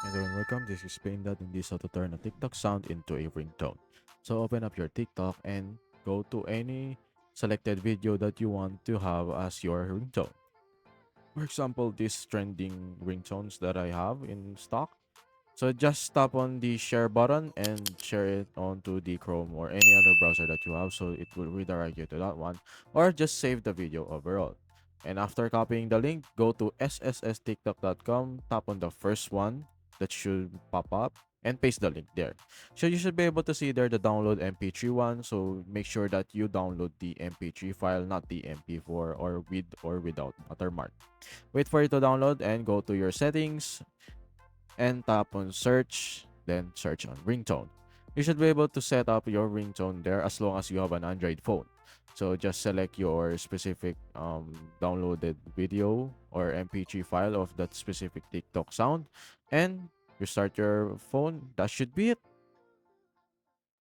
Hello and welcome. This is Pain Dad, and this is how to turn a TikTok sound into a ringtone. So open up your TikTok and go to any selected video that you want to have as your ringtone. For example, these trending ringtones that I have in stock. So just tap on the share button and share it onto the Chrome or any other browser that you have, so it will redirect you to that one, or just save the video overall. And after copying the link, go to ssstiktok.com, tap on the first one that should pop up, and paste the link there. So you should be able to see there the download MP3 one. So make sure that you download the MP3 file, not the MP4 or with or without watermark. Wait for it to download and go to your settings and tap on search, then search on ringtone. You should be able to set up your ringtone there as long as you have an Android phone. So just select your specific downloaded video or MP3 file of that specific TikTok sound and you start your phone. That should be it.